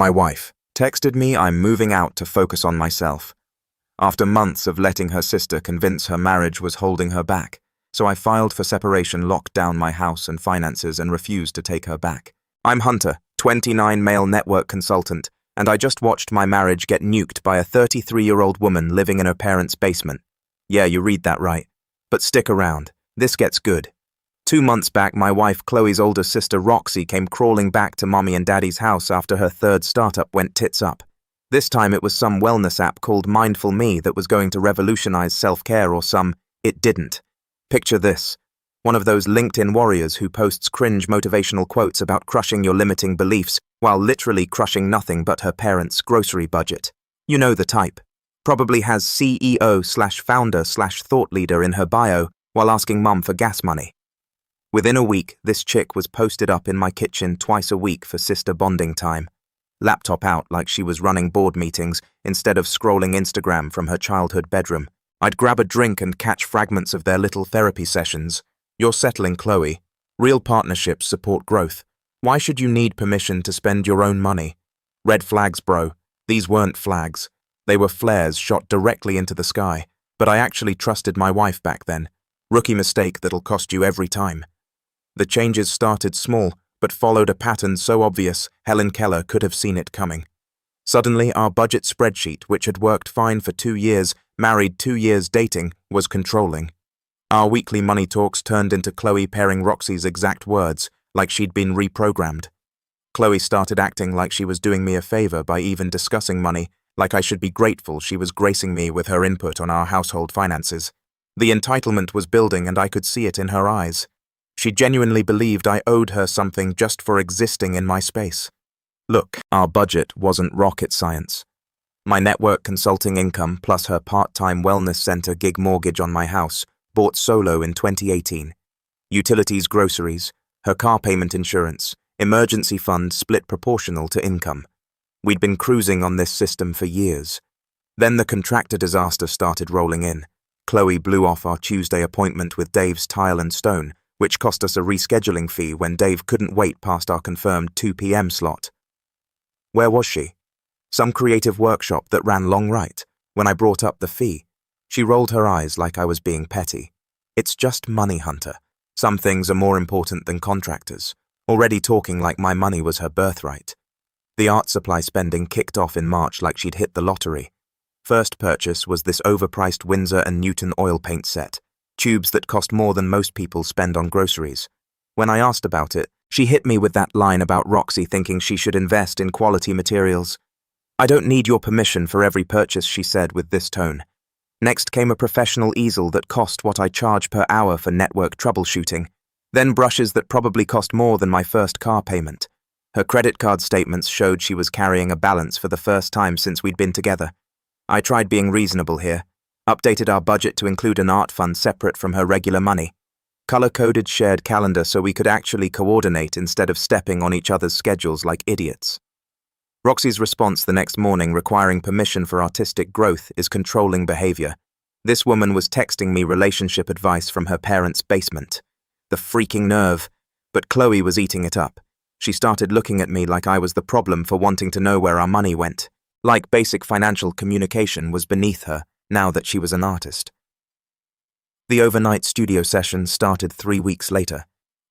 My wife texted me I'm moving out to focus on myself. After months of letting her sister convince her marriage was holding her back, so I filed for separation, locked down my house and finances, and refused to take her back. I'm Hunter, 29, male network consultant, and I just watched my marriage get nuked by a 33-year-old woman living in her parents' basement. Yeah, you read that right. But stick around, this gets good. 2 months back, my wife Khloe's older sister Roxy came crawling back to mommy and daddy's house after her third startup went tits up. This time it was some wellness app called Mindful Me that was going to revolutionize self-care, or some, it didn't. Picture this. One of those LinkedIn warriors who posts cringe motivational quotes about crushing your limiting beliefs while literally crushing nothing but her parents' grocery budget. You know the type. Probably has CEO/founder/thought leader in her bio while asking mum for gas money. Within a week, this chick was posted up in my kitchen twice a week for sister bonding time. Laptop out like she was running board meetings instead of scrolling Instagram from her childhood bedroom. I'd grab a drink and catch fragments of their little therapy sessions. You're settling, Khloe. Real partnerships support growth. Why should you need permission to spend your own money? Red flags, bro. These weren't flags. They were flares shot directly into the sky. But I actually trusted my wife back then. Rookie mistake that'll cost you every time. The changes started small, but followed a pattern so obvious Helen Keller could have seen it coming. Suddenly, our budget spreadsheet, which had worked fine for 2 years, married 2 years dating, was controlling. Our weekly money talks turned into Khloe pairing Roxy's exact words, like she'd been reprogrammed. Khloe started acting like she was doing me a favor by even discussing money, like I should be grateful she was gracing me with her input on our household finances. The entitlement was building, and I could see it in her eyes. She genuinely believed I owed her something just for existing in my space. Look, our budget wasn't rocket science. My network consulting income plus her part-time wellness center gig mortgage on my house, bought solo in 2018. Utilities, groceries, her car payment, insurance, emergency fund split proportional to income. We'd been cruising on this system for years. Then the contractor disaster started rolling in. Khloe blew off our Tuesday appointment with Dave's Tile and Stone, which cost us a rescheduling fee when Dave couldn't wait past our confirmed 2 p.m. slot. Where was she? Some creative workshop that ran long right. When I brought up the fee, she rolled her eyes like I was being petty. It's just money, Hunter. Some things are more important than contractors. Already talking like my money was her birthright. The art supply spending kicked off in March like she'd hit the lottery. First purchase was this overpriced Winsor & Newton oil paint set. Tubes that cost more than most people spend on groceries. When I asked about it, she hit me with that line about Roxy thinking she should invest in quality materials. I don't need your permission for every purchase, she said with this tone. Next came a professional easel that cost what I charge per hour for network troubleshooting. Then brushes that probably cost more than my first car payment. Her credit card statements showed she was carrying a balance for the first time since we'd been together. I tried being reasonable here. Updated our budget to include an art fund separate from her regular money. Color-coded shared calendar so we could actually coordinate instead of stepping on each other's schedules like idiots. Roxy's response the next morning requiring permission for artistic growth is controlling behavior. This woman was texting me relationship advice from her parents' basement. The freaking nerve. But Khloe was eating it up. She started looking at me like I was the problem for wanting to know where our money went. Like basic financial communication was beneath her, now that she was an artist. The overnight studio session started 3 weeks later.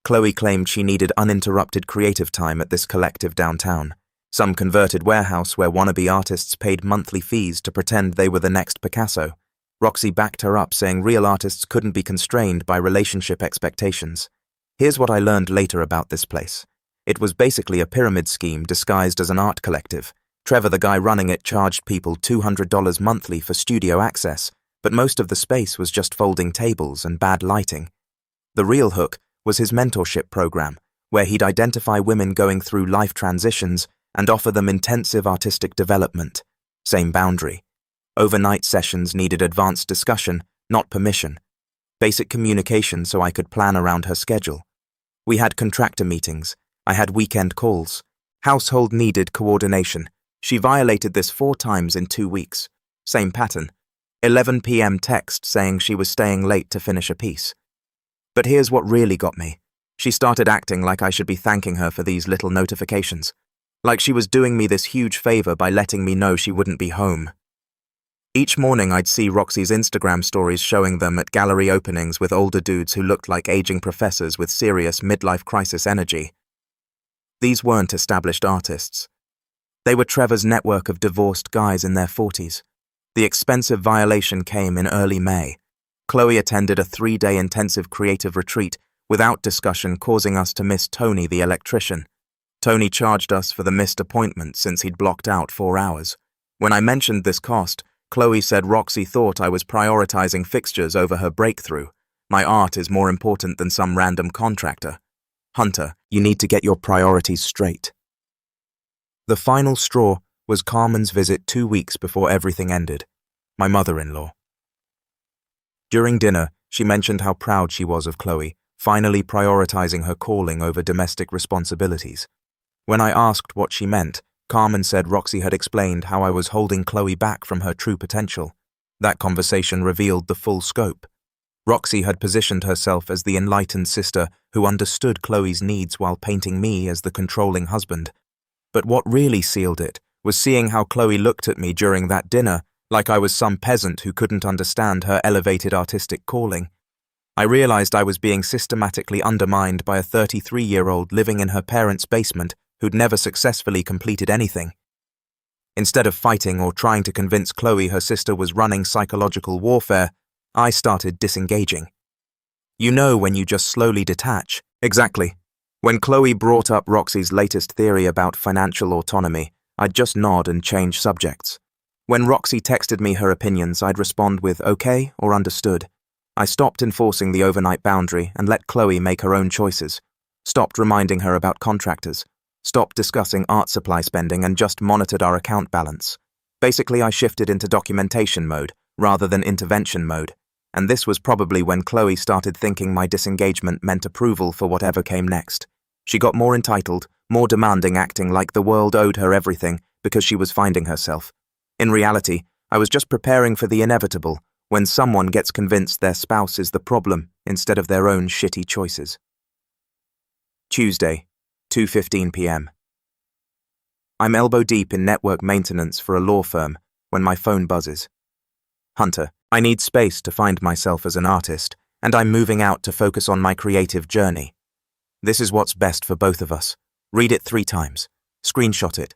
Khloe claimed she needed uninterrupted creative time at this collective downtown, some converted warehouse where wannabe artists paid monthly fees to pretend they were the next Picasso. Roxy backed her up, saying real artists couldn't be constrained by relationship expectations. Here's what I learned later about this place. It was basically a pyramid scheme disguised as an art collective. Trevor, the guy running it, charged people $200 monthly for studio access, but most of the space was just folding tables and bad lighting. The real hook was his mentorship program, where he'd identify women going through life transitions and offer them intensive artistic development. Same boundary. Overnight sessions needed advanced discussion, not permission. Basic communication so I could plan around her schedule. We had contractor meetings. I had weekend calls. Household needed coordination. She violated this 4 times in 2 weeks. Same pattern. 11 p.m. text saying she was staying late to finish a piece. But here's what really got me. She started acting like I should be thanking her for these little notifications. Like she was doing me this huge favor by letting me know she wouldn't be home. Each morning I'd see Roxy's Instagram stories showing them at gallery openings with older dudes who looked like aging professors with serious midlife crisis energy. These weren't established artists. They were Trevor's network of divorced guys in their 40s. The expensive violation came in early May. Khloe attended a 3-day intensive creative retreat without discussion, causing us to miss Tony the electrician. Tony charged us for the missed appointment since he'd blocked out 4 hours. When I mentioned this cost, Khloe said Roxy thought I was prioritizing fixtures over her breakthrough. My art is more important than some random contractor. Hunter, you need to get your priorities straight. The final straw was Carmen's visit 2 weeks before everything ended, my mother-in-law. During dinner, she mentioned how proud she was of Khloe, finally prioritizing her calling over domestic responsibilities. When I asked what she meant, Carmen said Roxy had explained how I was holding Khloe back from her true potential. That conversation revealed the full scope. Roxy had positioned herself as the enlightened sister who understood Khloe's needs while painting me as the controlling husband. But what really sealed it was seeing how Khloe looked at me during that dinner like I was some peasant who couldn't understand her elevated artistic calling. I realized I was being systematically undermined by a 33-year-old living in her parents' basement who'd never successfully completed anything. Instead of fighting or trying to convince Khloe her sister was running psychological warfare, I started disengaging. You know when you just slowly detach. Exactly. When Khloe brought up Roxy's latest theory about financial autonomy, I'd just nod and change subjects. When Roxy texted me her opinions, I'd respond with okay or understood. I stopped enforcing the overnight boundary and let Khloe make her own choices. Stopped reminding her about contractors. Stopped discussing art supply spending and just monitored our account balance. Basically, I shifted into documentation mode rather than intervention mode, and this was probably when Khloe started thinking my disengagement meant approval for whatever came next. She got more entitled, more demanding, acting like the world owed her everything because she was finding herself. In reality, I was just preparing for the inevitable, when someone gets convinced their spouse is the problem instead of their own shitty choices. Tuesday, 2:15 p.m. I'm elbow deep in network maintenance for a law firm when my phone buzzes. Hunter, I need space to find myself as an artist, and I'm moving out to focus on my creative journey. This is what's best for both of us. Read it 3 times. Screenshot it.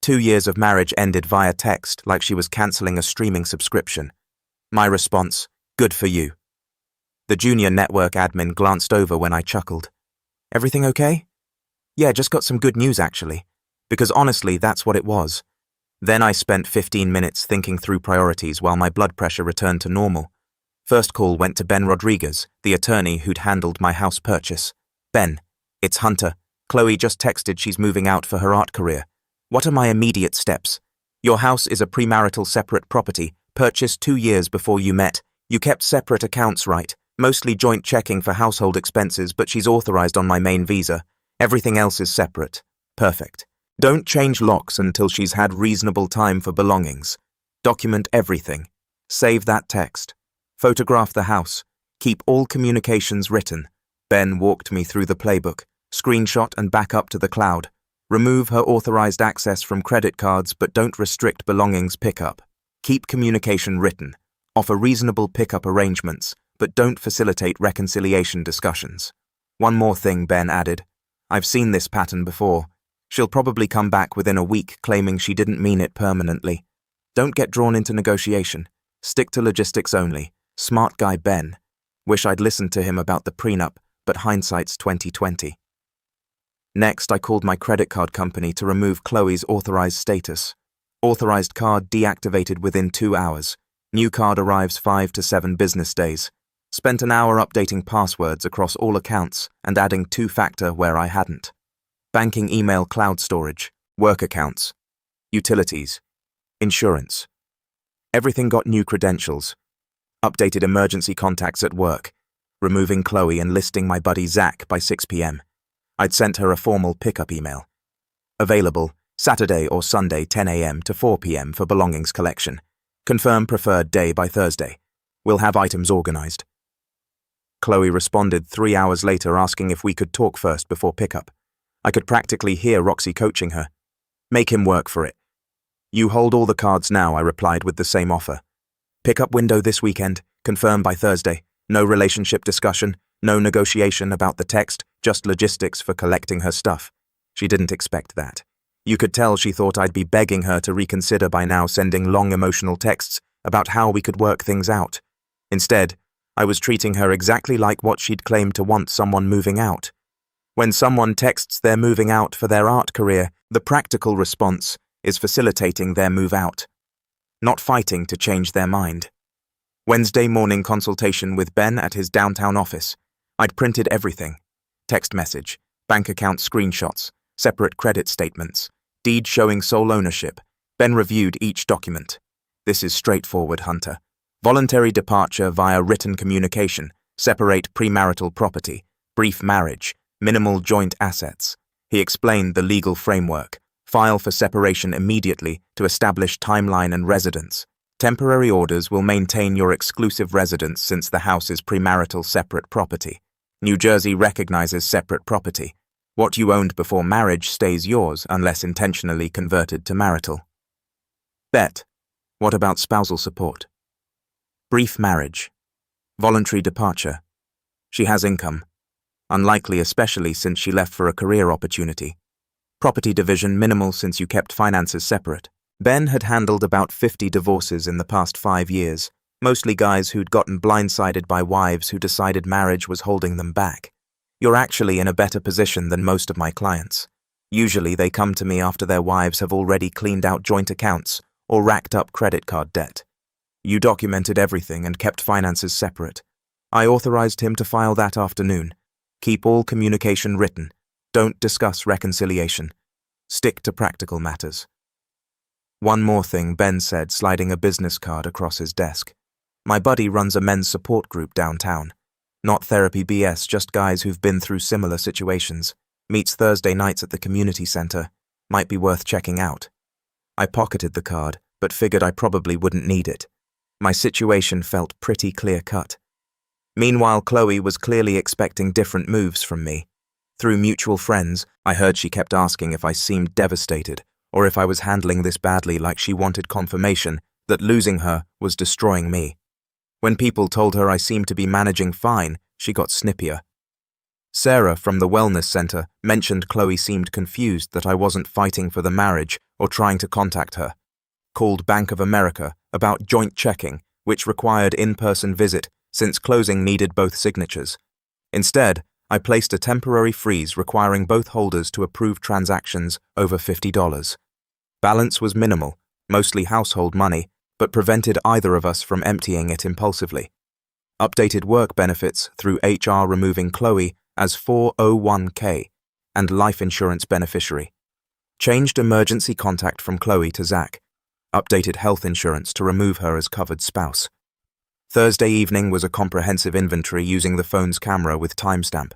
2 years of marriage ended via text like she was cancelling a streaming subscription. My response, good for you. The junior network admin glanced over when I chuckled. Everything okay? Yeah, just got some good news actually. Because honestly, that's what it was. Then I spent 15 minutes thinking through priorities while my blood pressure returned to normal. First call went to Ben Rodriguez, the attorney who'd handled my house purchase. Ben, it's Hunter. Khloe just texted she's moving out for her art career. What are my immediate steps? Your house is a premarital separate property, purchased 2 years before you met. You kept separate accounts, right? Mostly joint checking for household expenses, but she's authorized on my main visa. Everything else is separate. Perfect. Don't change locks until she's had reasonable time for belongings. Document everything. Save that text. Photograph the house. Keep all communications written. Ben walked me through the playbook. Screenshot and back up to the cloud. Remove her authorized access from credit cards, but don't restrict belongings pickup. Keep communication written. Offer reasonable pickup arrangements, but don't facilitate reconciliation discussions. One more thing, Ben added. I've seen this pattern before. She'll probably come back within a week claiming she didn't mean it permanently. Don't get drawn into negotiation. Stick to logistics only. Smart guy Ben. Wish I'd listened to him about the prenup, but hindsight's 2020. Next, I called my credit card company to remove Khloe's authorized status. Authorized card deactivated within 2 hours. New card arrives 5 to 7 business days. Spent an hour updating passwords across all accounts and adding 2-factor where I hadn't. Banking, email, cloud storage, work accounts, utilities, insurance. Everything got new credentials. Updated emergency contacts at work. Removing Khloe and listing my buddy Zach by 6 p.m. I'd sent her a formal pickup email. Available Saturday or Sunday 10 a.m. to 4 p.m. for belongings collection. Confirm preferred day by Thursday. We'll have items organized. Khloe responded 3 hours later asking if we could talk first before pickup. I could practically hear Roxy coaching her. Make him work for it. You hold all the cards now, I replied with the same offer. Pick-up window this weekend, confirm by Thursday. No relationship discussion, no negotiation about the text, just logistics for collecting her stuff. She didn't expect that. You could tell she thought I'd be begging her to reconsider by now, sending long emotional texts about how we could work things out. Instead, I was treating her exactly like what she'd claimed to want someone moving out. When someone texts they're moving out for their art career, the practical response is facilitating their move out, not fighting to change their mind. Wednesday morning consultation with Ben at his downtown office. I'd printed everything. Text message, bank account screenshots, separate credit statements, deed showing sole ownership. Ben reviewed each document. This is straightforward, Hunter. Voluntary departure via written communication, separate premarital property, brief marriage, minimal joint assets. He explained the legal framework. File for separation immediately to establish timeline and residence. Temporary orders will maintain your exclusive residence since the house is premarital separate property. New Jersey recognizes separate property. What you owned before marriage stays yours unless intentionally converted to marital. Bet. What about spousal support? Brief marriage. Voluntary departure. She has income. Unlikely, especially since she left for a career opportunity. Property division minimal since you kept finances separate. Ben had handled about 50 divorces in the past 5 years, mostly guys who'd gotten blindsided by wives who decided marriage was holding them back. You're actually in a better position than most of my clients. Usually they come to me after their wives have already cleaned out joint accounts or racked up credit card debt. You documented everything and kept finances separate. I authorized him to file that afternoon. Keep all communication written. Don't discuss reconciliation. Stick to practical matters. One more thing, Ben said, sliding a business card across his desk. My buddy runs a men's support group downtown. Not therapy BS, just guys who've been through similar situations. Meets Thursday nights at the community center. Might be worth checking out. I pocketed the card, but figured I probably wouldn't need it. My situation felt pretty clear-cut. Meanwhile, Khloe was clearly expecting different moves from me. Through mutual friends, I heard she kept asking if I seemed devastated, or if I was handling this badly, like she wanted confirmation that losing her was destroying me. When people told her I seemed to be managing fine, she got snippier. Sarah from the wellness center mentioned Khloe seemed confused that I wasn't fighting for the marriage or trying to contact her. Called Bank of America about joint checking, which required in-person visit since closing needed both signatures. Instead, I placed a temporary freeze requiring both holders to approve transactions over $50. Balance was minimal, mostly household money, but prevented either of us from emptying it impulsively. Updated work benefits through HR removing Khloe as 401k and life insurance beneficiary. Changed emergency contact from Khloe to Zach. Updated health insurance to remove her as covered spouse. Thursday evening was a comprehensive inventory using the phone's camera with timestamp.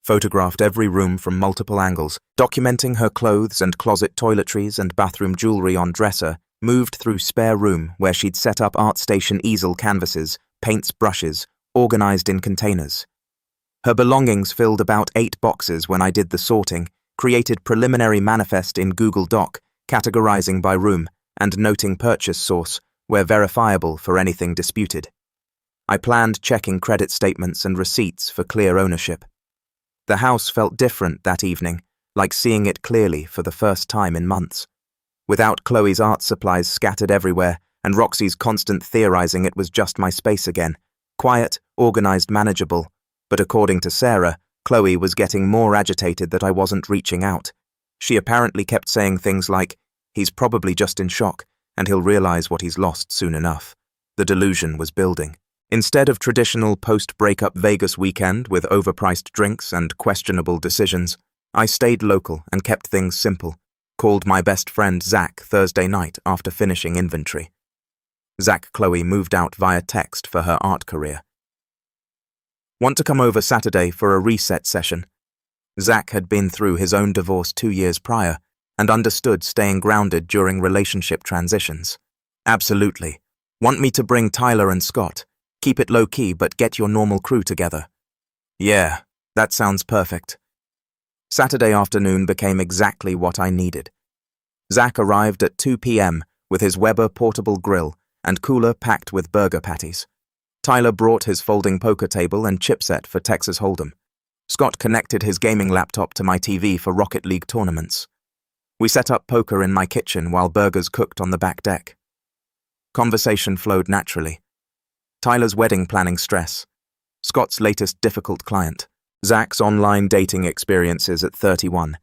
Photographed every room from multiple angles, documenting her clothes and closet toiletries and bathroom jewelry on dresser, moved through spare room where she'd set up ArtStation easel canvases, paints, brushes, organized in containers. Her belongings filled about 8 boxes when I did the sorting, created preliminary manifest in Google Doc, categorizing by room, and noting purchase source, where verifiable for anything disputed. I planned checking credit statements and receipts for clear ownership. The house felt different that evening, like seeing it clearly for the first time in months. Without Khloe's art supplies scattered everywhere, and Roxy's constant theorizing, it was just my space again. Quiet, organized, manageable. But according to Sarah, Khloe was getting more agitated that I wasn't reaching out. She apparently kept saying things like, "He's probably just in shock, and he'll realize what he's lost soon enough." The delusion was building. Instead of traditional post-breakup Vegas weekend with overpriced drinks and questionable decisions, I stayed local and kept things simple. Called my best friend Zach Thursday night after finishing inventory. Zach Khloe moved out via text for her art career. Want to come over Saturday for a reset session? Zach had been through his own divorce 2 years prior and understood staying grounded during relationship transitions. Absolutely. Want me to bring Tyler and Scott? Keep it low-key but get your normal crew together. Yeah, that sounds perfect. Saturday afternoon became exactly what I needed. Zach arrived at 2 p.m. with his Weber portable grill and cooler packed with burger patties. Tyler brought his folding poker table and chipset for Texas Hold'em. Scott connected his gaming laptop to my TV for Rocket League tournaments. We set up poker in my kitchen while burgers cooked on the back deck. Conversation flowed naturally. Tyler's wedding planning stress. Scott's latest difficult client. Zach's online dating experiences at 31.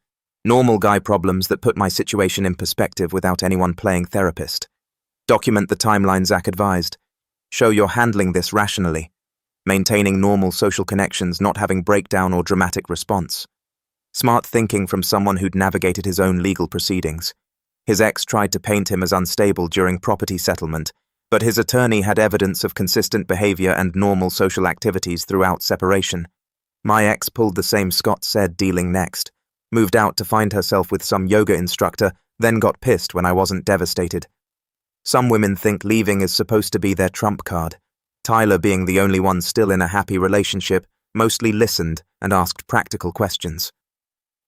Normal guy problems that put my situation in perspective without anyone playing therapist. Document the timeline Zach advised. Show you're handling this rationally. Maintaining normal social connections, not having breakdown or dramatic response. Smart thinking from someone who'd navigated his own legal proceedings. His ex tried to paint him as unstable during property settlement, but his attorney had evidence of consistent behavior and normal social activities throughout separation. My ex pulled the same Scott said dealing next. Moved out to find herself with some yoga instructor, then got pissed when I wasn't devastated. Some women think leaving is supposed to be their trump card. Tyler, being the only one still in a happy relationship, mostly listened and asked practical questions.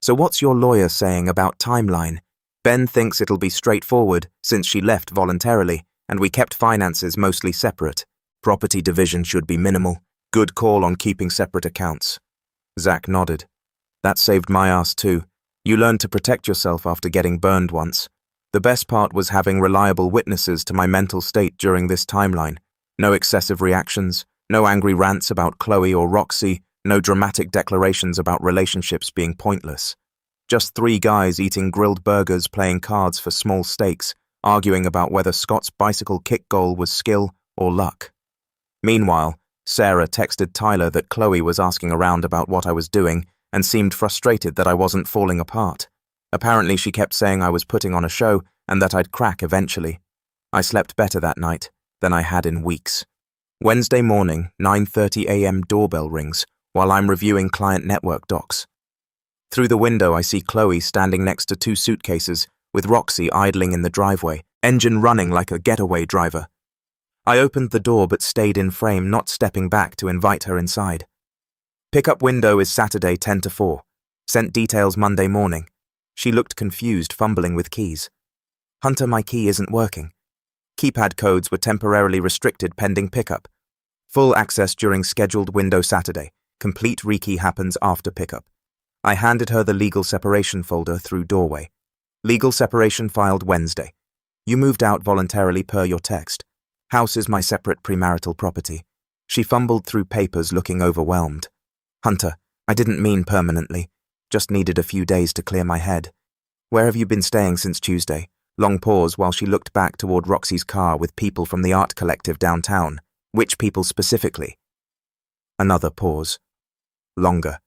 So what's your lawyer saying about timeline? Ben thinks it'll be straightforward since she left voluntarily and we kept finances mostly separate. Property division should be minimal. Good call on keeping separate accounts. Zach nodded. That saved my ass too. You learned to protect yourself after getting burned once. The best part was having reliable witnesses to my mental state during this timeline. No excessive reactions, no angry rants about Khloe or Roxy, no dramatic declarations about relationships being pointless. Just 3 guys eating grilled burgers, playing cards for small stakes, arguing about whether Scott's bicycle kick goal was skill or luck. Meanwhile, Sarah texted Tyler that Khloe was asking around about what I was doing and seemed frustrated that I wasn't falling apart. Apparently she kept saying I was putting on a show and that I'd crack eventually. I slept better that night than I had in weeks. Wednesday morning, 9:30 a.m. doorbell rings while I'm reviewing client network docs. Through the window I see Khloe standing next to 2 suitcases with Roxy idling in the driveway, engine running like a getaway driver. I opened the door but stayed in frame, not stepping back to invite her inside. Pickup window is Saturday 10 to 4. Sent details Monday morning. She looked confused, fumbling with keys. Hunter, my key isn't working. Keypad codes were temporarily restricted pending pickup. Full access during scheduled window Saturday. Complete rekey happens after pickup. I handed her the legal separation folder through doorway. Legal separation filed Wednesday. You moved out voluntarily per your text. House is my separate premarital property. She fumbled through papers looking overwhelmed. Hunter, I didn't mean permanently. Just needed a few days to clear my head. Where have you been staying since Tuesday? Long pause while she looked back toward Roxy's car with people from the art collective downtown. Which people specifically? Another pause. Longer.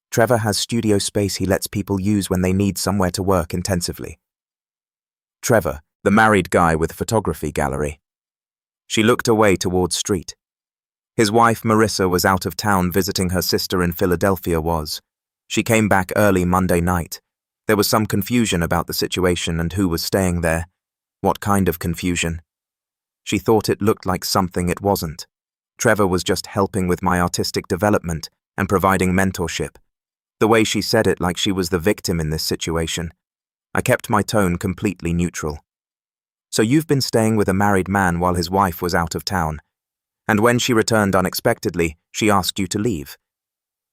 Trevor has studio space he lets people use when they need somewhere to work intensively. Trevor, the married guy with photography gallery. She looked away toward street. His wife Marissa was out of town visiting her sister in Philadelphia was. She came back early Monday night. There was some confusion about the situation and who was staying there. What kind of confusion? She thought it looked like something it wasn't. Trevor was just helping with my artistic development and providing mentorship. The way she said it, like she was the victim in this situation. I kept my tone completely neutral. So you've been staying with a married man while his wife was out of town. And when she returned unexpectedly, she asked you to leave.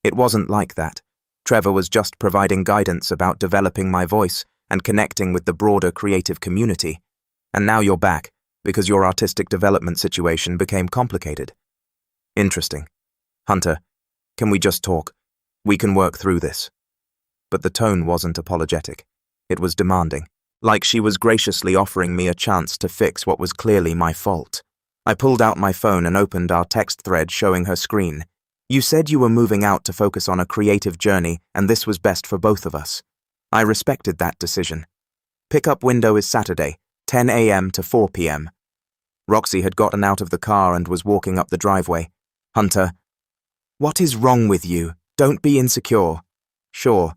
It wasn't like that. Trevor was just providing guidance about developing my voice and connecting with the broader creative community. And now you're back, because your artistic development situation became complicated. Interesting. Hunter, can we just talk? We can work through this. But the tone wasn't apologetic. It was demanding, like she was graciously offering me a chance to fix what was clearly my fault. I pulled out my phone and opened our text thread showing her screen. You said you were moving out to focus on a creative journey and this was best for both of us. I respected that decision. Pickup window is Saturday, 10 a.m. to 4 p.m. Roxy had gotten out of the car and was walking up the driveway. Hunter, what is wrong with you? Don't be insecure. Sure.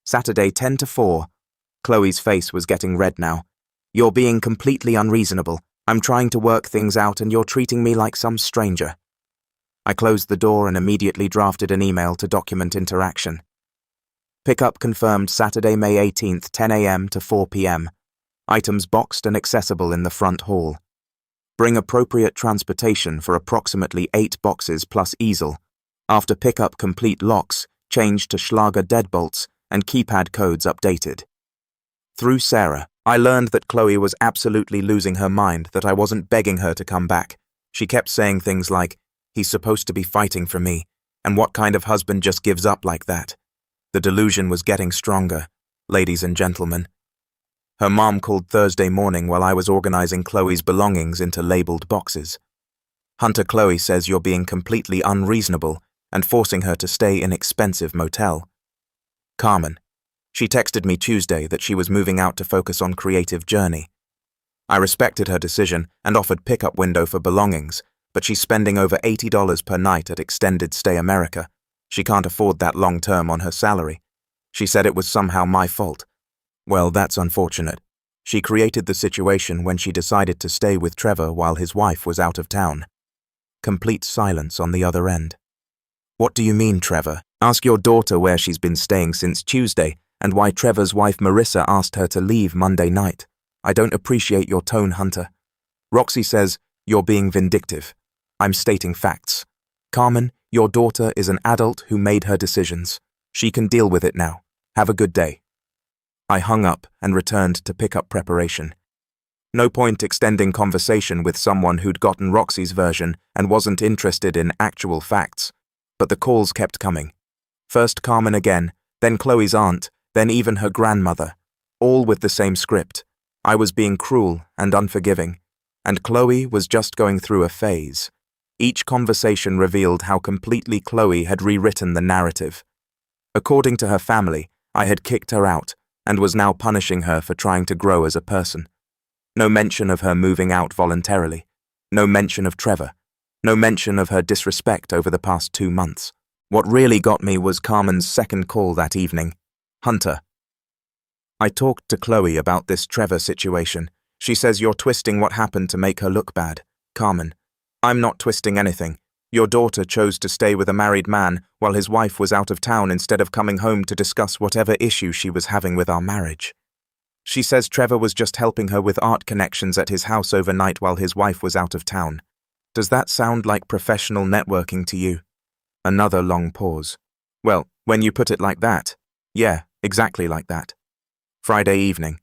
Saturday 10 to 4. Khloe's face was getting red now. You're being completely unreasonable. I'm trying to work things out and you're treating me like some stranger. I closed the door and immediately drafted an email to document interaction. Pickup confirmed Saturday, May 18th, 10 a.m. to 4 p.m. items boxed and accessible in the front hall. Bring appropriate transportation for approximately 8 boxes plus easel. After pickup, complete locks, change to Schlager deadbolts, and keypad codes updated. Through Sarah, I learned that Khloe was absolutely losing her mind, that I wasn't begging her to come back. She kept saying things like, "He's supposed to be fighting for me, and what kind of husband just gives up like that?" The delusion was getting stronger, ladies and gentlemen. Her mom called Thursday morning while I was organizing Khloe's belongings into labeled boxes. "Hunter, Khloe says you're being completely unreasonable and forcing her to stay in expensive motel." Carmen. She texted me Tuesday that she was moving out to focus on creative journey. I respected her decision and offered pickup window for belongings, but she's spending over $80 per night at Extended Stay America. She can't afford that long term on her salary. She said it was somehow my fault. Well, that's unfortunate. She created the situation when she decided to stay with Trevor while his wife was out of town. Complete silence on the other end. "What do you mean, Trevor? Ask your daughter where she's been staying since Tuesday and why Trevor's wife Marissa asked her to leave Monday night. I don't appreciate your tone, Hunter." Roxy says, "You're being vindictive. I'm stating facts. Carmen, your daughter is an adult who made her decisions. She can deal with it now. Have a good day." I hung up and returned to pickup preparation. No point extending conversation with someone who'd gotten Roxy's version and wasn't interested in actual facts. But the calls kept coming. First Carmen again, then Khloe's aunt, then even her grandmother. All with the same script. I was being cruel and unforgiving, and Khloe was just going through a phase. Each conversation revealed how completely Khloe had rewritten the narrative. According to her family, I had kicked her out and was now punishing her for trying to grow as a person. No mention of her moving out voluntarily. No mention of Trevor. No mention of her disrespect over the past 2 months. What really got me was Carmen's second call that evening. "Hunter." I talked to Khloe about this Trevor situation. She says you're twisting what happened to make her look bad. Carmen, I'm not twisting anything. Your daughter chose to stay with a married man while his wife was out of town instead of coming home to discuss whatever issue she was having with our marriage. She says Trevor was just helping her with art connections at his house overnight while his wife was out of town. Does that sound like professional networking to you? Another long pause. Well, when you put it like that, yeah, exactly like that. Friday evening.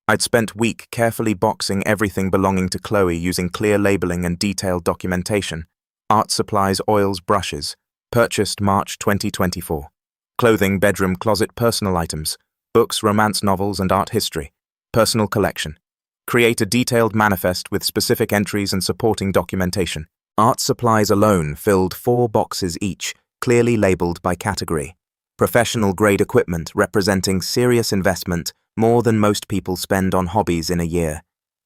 I'd spent week carefully boxing everything belonging to Khloe using clear labeling and detailed documentation. Art supplies, oils, brushes. Purchased March 2024. Clothing, bedroom, closet, personal items. Books, romance novels, and art history. Personal collection. Create a detailed manifest with specific entries and supporting documentation. Art supplies alone filled 4 boxes each, clearly labeled by category. Professional-grade equipment representing serious investment, more than most people spend on hobbies in a year.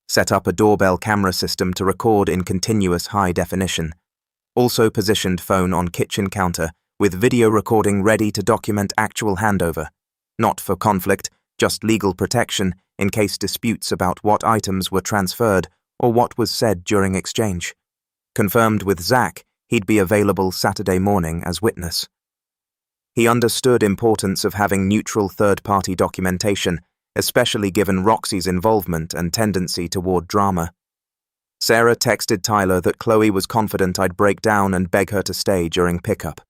Set up a doorbell camera system to record in continuous high definition. Also positioned phone on kitchen counter, with video recording ready to document actual handover. Not for conflict, just legal protection in case disputes about what items were transferred or what was said during exchange. Confirmed with Zach, he'd be available Saturday morning as witness. He understood importance of having neutral third-party documentation, especially given Roxy's involvement and tendency toward drama. Sarah texted Tyler that Khloe was confident I'd break down and beg her to stay during pickup.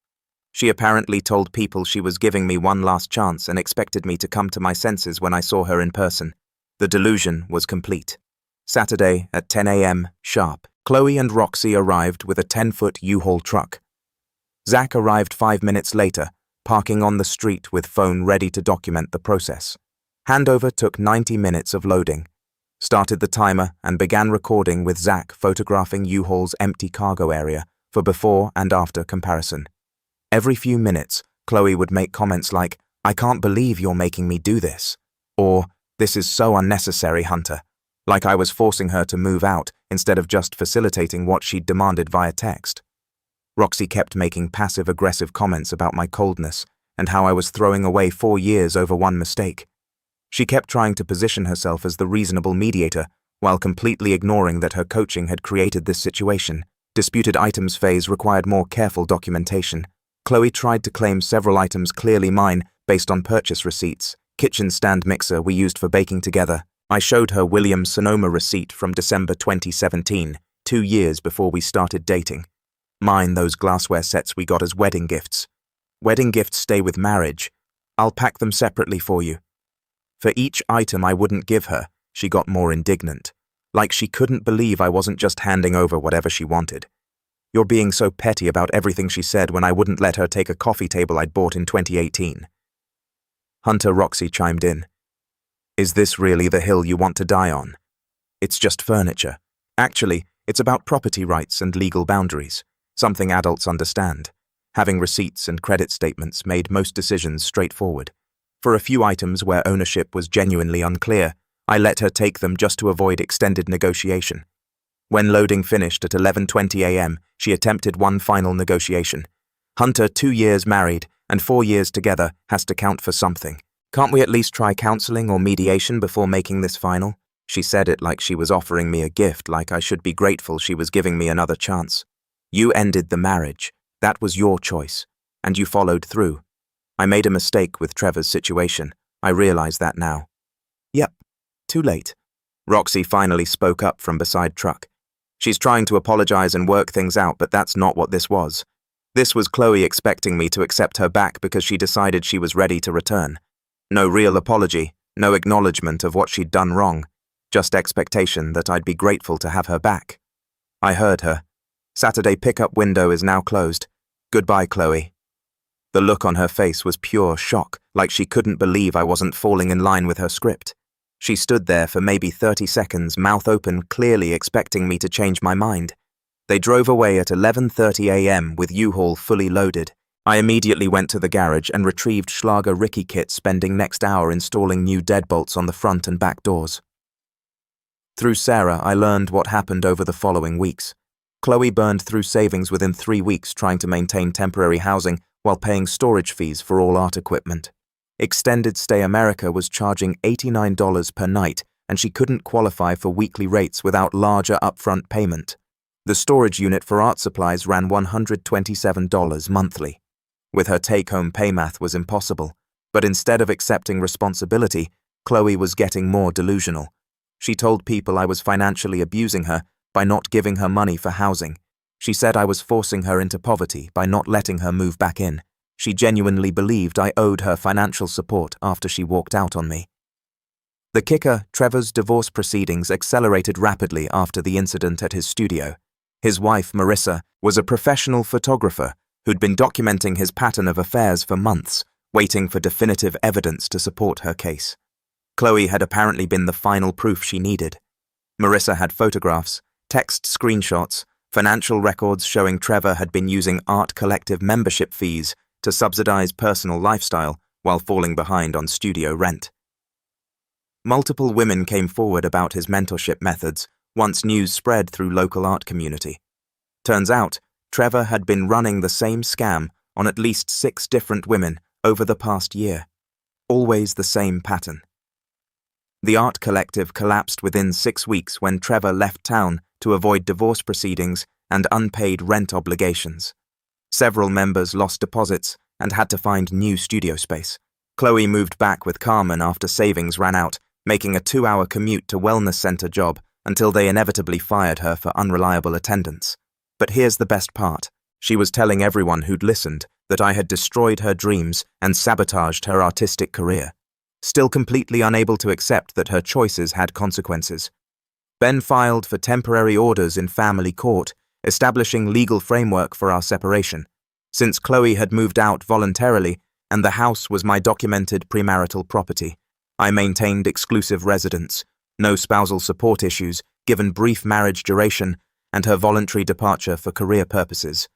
She apparently told people she was giving me one last chance and expected me to come to my senses when I saw her in person. The delusion was complete. Saturday at 10 a.m. sharp, Khloe and Roxy arrived with a 10-foot U-Haul truck. Zach arrived 5 minutes later, parking on the street with phone ready to document the process. Handover took 90 minutes of loading. Started the timer and began recording with Zach photographing U-Haul's empty cargo area for before and after comparison. Every few minutes, Khloe would make comments like, "I can't believe you're making me do this," or "This is so unnecessary, Hunter," like I was forcing her to move out instead of just facilitating what she'd demanded via text. Roxy kept making passive-aggressive comments about my coldness and how I was throwing away 4 years over one mistake. She kept trying to position herself as the reasonable mediator while completely ignoring that her coaching had created this situation. Disputed items phase required more careful documentation. Khloe tried to claim several items clearly mine based on purchase receipts, kitchen stand mixer we used for baking together, I showed her Williams-Sonoma receipt from December 2017, 2 years before we started dating. Mine those glassware sets we got as wedding gifts. Wedding gifts stay with marriage. I'll pack them separately for you. For each item I wouldn't give her, she got more indignant. Like she couldn't believe I wasn't just handing over whatever she wanted. You're being so petty about everything she said when I wouldn't let her take a coffee table I'd bought in 2018. Hunter Roxy chimed in. Is this really the hill you want to die on? It's just furniture. Actually, it's about property rights and legal boundaries, something adults understand. Having receipts and credit statements made most decisions straightforward. For a few items where ownership was genuinely unclear, I let her take them just to avoid extended negotiation. When loading finished at 11:20 a.m., she attempted one final negotiation. Hunter, 2 years married and 4 years together, has to count for something. Can't we at least try counseling or mediation before making this final? She said it like she was offering me a gift, like I should be grateful she was giving me another chance. You ended the marriage. That was your choice. And you followed through. I made a mistake with Trevor's situation. I realize that now. Yep. Too late. Roxy finally spoke up from beside truck. She's trying to apologize and work things out, but that's not what this was. This was Khloe expecting me to accept her back because she decided she was ready to return. No real apology, no acknowledgement of what she'd done wrong, just expectation that I'd be grateful to have her back. I heard her. Saturday pickup window is now closed. Goodbye, Khloe. The look on her face was pure shock, like she couldn't believe I wasn't falling in line with her script. She stood there for maybe 30 seconds, mouth open, clearly expecting me to change my mind. They drove away at 11:30 a.m. with U-Haul fully loaded. I immediately went to the garage and retrieved Schlager Ricky kit, spending next hour installing new deadbolts on the front and back doors. Through Sarah, I learned what happened over the following weeks. Khloe burned through savings within 3 weeks trying to maintain temporary housing while paying storage fees for all art equipment. Extended Stay America was charging $89 per night, and she couldn't qualify for weekly rates without larger upfront payment. The storage unit for art supplies ran $127 monthly. With her take-home pay, math was impossible, but instead of accepting responsibility, Khloe was getting more delusional. She told people I was financially abusing her by not giving her money for housing. She said I was forcing her into poverty by not letting her move back in. She genuinely believed I owed her financial support after she walked out on me. The kicker, Trevor's divorce proceedings accelerated rapidly after the incident at his studio. His wife, Marissa, was a professional photographer who'd been documenting his pattern of affairs for months, waiting for definitive evidence to support her case. Khloe had apparently been the final proof she needed. Marissa had photographs, text screenshots, financial records showing Trevor had been using art collective membership fees to subsidize personal lifestyle while falling behind on studio rent. Multiple women came forward about his mentorship methods once news spread through local art community. Turns out, Trevor had been running the same scam on at least 6 different women over the past year. Always the same pattern. The art collective collapsed within 6 weeks when Trevor left town to avoid divorce proceedings and unpaid rent obligations. Several members lost deposits and had to find new studio space. Khloe moved back with Carmen after savings ran out, making a 2-hour commute to wellness center job until they inevitably fired her for unreliable attendance. But here's the best part. She was telling everyone who'd listened that I had destroyed her dreams and sabotaged her artistic career, still completely unable to accept that her choices had consequences. Ben filed for temporary orders in family court, establishing legal framework for our separation. Since Khloe had moved out voluntarily and the house was my documented premarital property, I maintained exclusive residence, no spousal support issues, given brief marriage duration, and her voluntary departure for career purposes.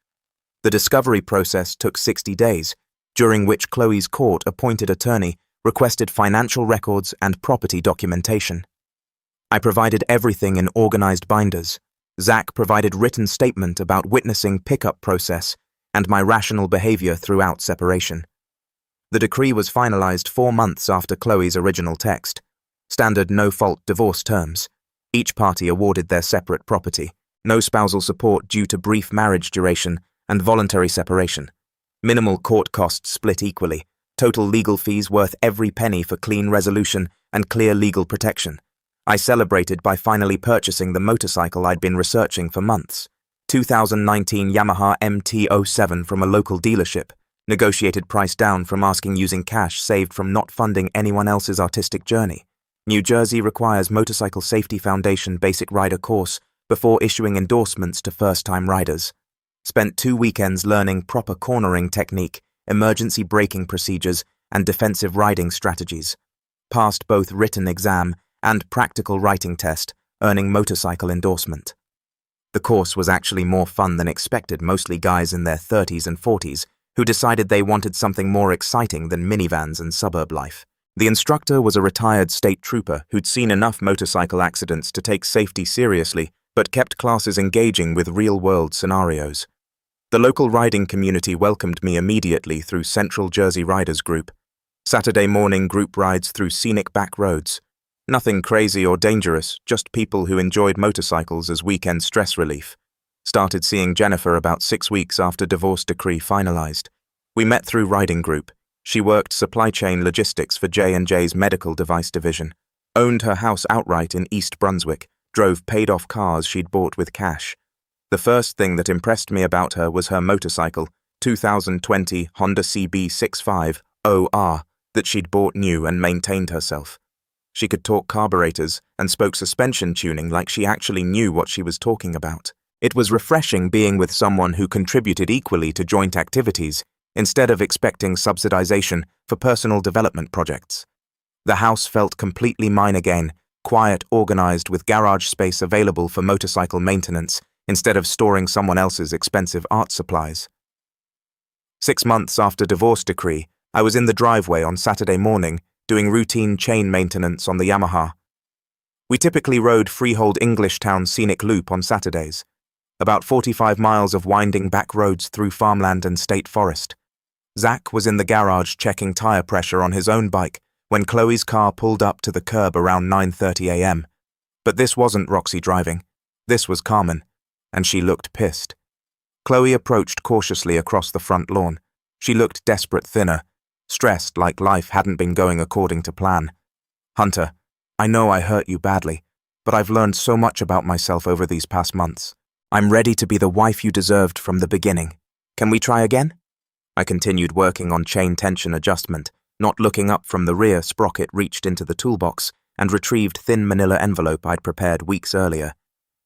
The discovery process took 60 days, during which Khloe's court-appointed attorney requested financial records and property documentation. I provided everything in organized binders. Zach provided written statement about witnessing pickup process and my rational behavior throughout separation. The decree was finalized 4 months after Khloe's original text. Standard no-fault divorce terms. Each party awarded their separate property. No spousal support due to brief marriage duration and voluntary separation. Minimal court costs split equally. Total legal fees worth every penny for clean resolution and clear legal protection. I celebrated by finally purchasing the motorcycle I'd been researching for months. 2019 Yamaha MT-07 from a local dealership, negotiated price down from asking using cash saved from not funding anyone else's artistic journey. New Jersey requires Motorcycle Safety Foundation basic rider course before issuing endorsements to first-time riders. Spent 2 weekends learning proper cornering technique, emergency braking procedures, and defensive riding strategies. Passed both written exam and practical writing test, earning motorcycle endorsement. The course was actually more fun than expected, mostly guys in their 30s and 40s who decided they wanted something more exciting than minivans and suburb life. The instructor was a retired state trooper who'd seen enough motorcycle accidents to take safety seriously, but kept classes engaging with real-world scenarios. The local riding community welcomed me immediately through Central Jersey Riders Group. Saturday morning group rides through scenic back roads. Nothing crazy or dangerous, just people who enjoyed motorcycles as weekend stress relief. Started seeing Jennifer about 6 weeks after divorce decree finalized. We met through riding group. She worked supply chain logistics for J&J's medical device division. Owned her house outright in East Brunswick. Drove paid-off cars she'd bought with cash. The first thing that impressed me about her was her motorcycle, 2020 Honda CB65 OR, that she'd bought new and maintained herself. She could talk carburetors and spoke suspension tuning like she actually knew what she was talking about. It was refreshing being with someone who contributed equally to joint activities instead of expecting subsidization for personal development projects. The house felt completely mine again, quiet, organized, with garage space available for motorcycle maintenance instead of storing someone else's expensive art supplies. 6 months after divorce decree, I was in the driveway on Saturday morning doing routine chain maintenance on the Yamaha. We typically rode freehold Englishtown scenic loop on Saturdays, about 45 miles of winding back roads through farmland and state forest. Zach was in the garage checking tire pressure on his own bike when Khloe's car pulled up to the curb around 9:30 a.m. But this wasn't Roxy driving. This was Carmen, and she looked pissed. Khloe approached cautiously across the front lawn. She looked desperate, thinner, stressed, like life hadn't been going according to plan. "Hunter, I know I hurt you badly, but I've learned so much about myself over these past months. I'm ready to be the wife you deserved from the beginning. Can we try again?" I continued working on chain tension adjustment, not looking up from the rear. Sprocket reached into the toolbox and retrieved thin manila envelope I'd prepared weeks earlier.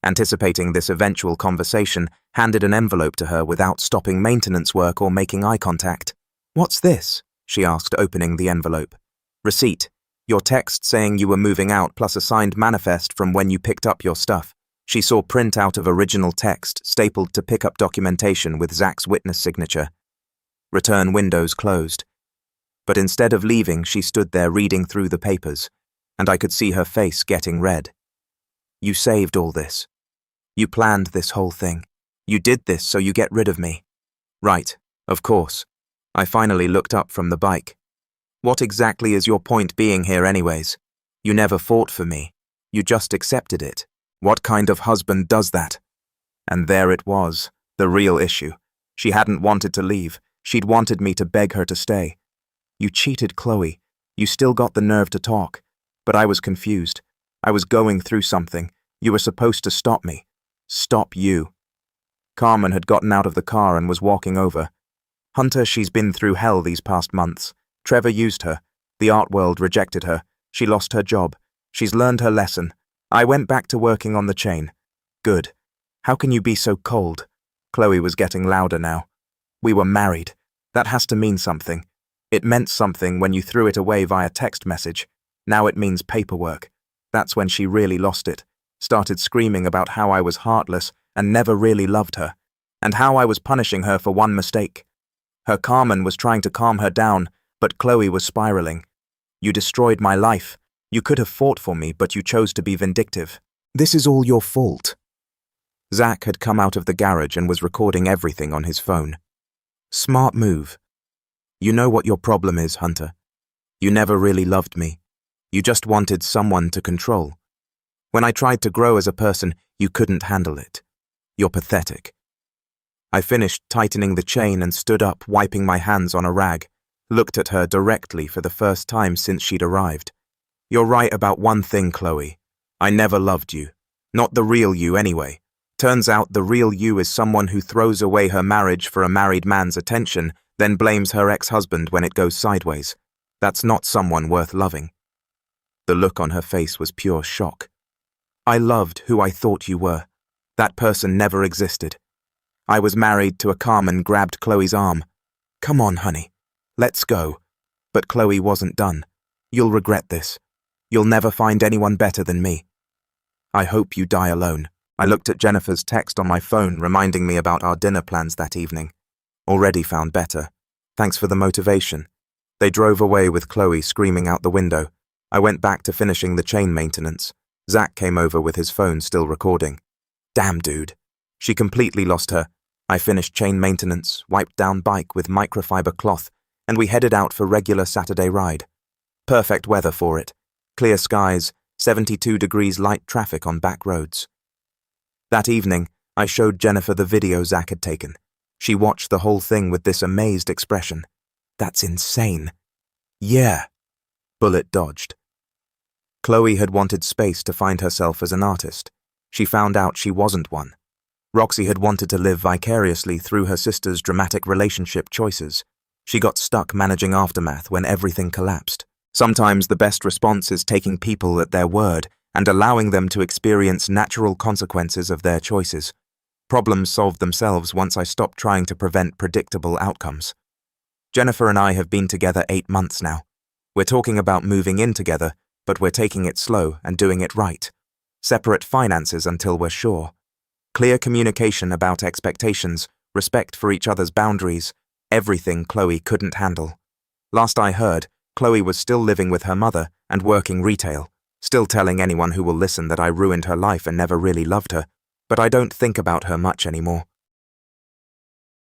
Anticipating this eventual conversation, handed an envelope to her without stopping maintenance work or making eye contact. "What's this?" she asked, opening the envelope. "Receipt. Your text saying you were moving out plus a signed manifest from when you picked up your stuff." She saw print out of original text stapled to pickup documentation with Zach's witness signature. Return windows closed. But instead of leaving, she stood there reading through the papers, and I could see her face getting red. "You saved all this. You planned this whole thing. You did this so you get rid of me." "Right, of course." I finally looked up from the bike. "What exactly is your point being here anyways? You never fought for me. You just accepted it. What kind of husband does that?" And there it was, the real issue. She hadn't wanted to leave. She'd wanted me to beg her to stay. "You cheated, Khloe. You still got the nerve to talk." But I was confused. I was going through something. You were supposed to stop me. Stop you. Carmen had gotten out of the car and was walking over. "Hunter, she's been through hell these past months. Trevor used her. The art world rejected her. She lost her job. She's learned her lesson. I went back to working on the chain." "Good. How can you be so cold?" Khloe was getting louder now. "We were married. That has to mean something. It meant something when you threw it away via text message. Now it means paperwork." That's when she really lost it. Started screaming about how I was heartless and never really loved her, and how I was punishing her for one mistake. Her Carmen was trying to calm her down, but Khloe was spiraling. "You destroyed my life. You could have fought for me, but you chose to be vindictive. This is all your fault." Zach had come out of the garage and was recording everything on his phone. "Smart move. You know what your problem is, Hunter. You never really loved me. You just wanted someone to control. When I tried to grow as a person, you couldn't handle it. You're pathetic." I finished tightening the chain and stood up, wiping my hands on a rag. Looked at her directly for the first time since she'd arrived. "You're right about one thing, Khloe. I never loved you. Not the real you anyway. Turns out the real you is someone who throws away her marriage for a married man's attention, then blames her ex-husband when it goes sideways. That's not someone worth loving. The look on her face was pure shock. I loved who I thought you were. That person never existed. I was married to a calm and grabbed Khloe's arm. Come on, honey. Let's go. But Khloe wasn't done. You'll regret this. You'll never find anyone better than me. I hope you die alone. I looked at Jennifer's text on my phone reminding me about our dinner plans that evening. Already found better. Thanks for the motivation. They drove away with Khloe screaming out the window. I went back to finishing the chain maintenance. Zach came over with his phone still recording. Damn, dude. She completely lost her. I finished chain maintenance, wiped down bike with microfiber cloth, and we headed out for regular Saturday ride. Perfect weather for it. Clear skies, 72 degrees light traffic on back roads. That evening, I showed Jennifer the video Zach had taken. She watched the whole thing with this amazed expression. That's insane. Yeah. Bullet dodged. Khloe had wanted space to find herself as an artist. She found out she wasn't one. Roxy had wanted to live vicariously through her sister's dramatic relationship choices. She got stuck managing aftermath when everything collapsed. Sometimes the best response is taking people at their word and allowing them to experience natural consequences of their choices. Problems solved themselves once I stopped trying to prevent predictable outcomes. Jennifer and I have been together 8 months now. We're talking about moving in together, but we're taking it slow and doing it right. Separate finances until we're sure. Clear communication about expectations, respect for each other's boundaries, everything Khloe couldn't handle. Last I heard, Khloe was still living with her mother and working retail, still telling anyone who will listen that I ruined her life and never really loved her, but I don't think about her much anymore.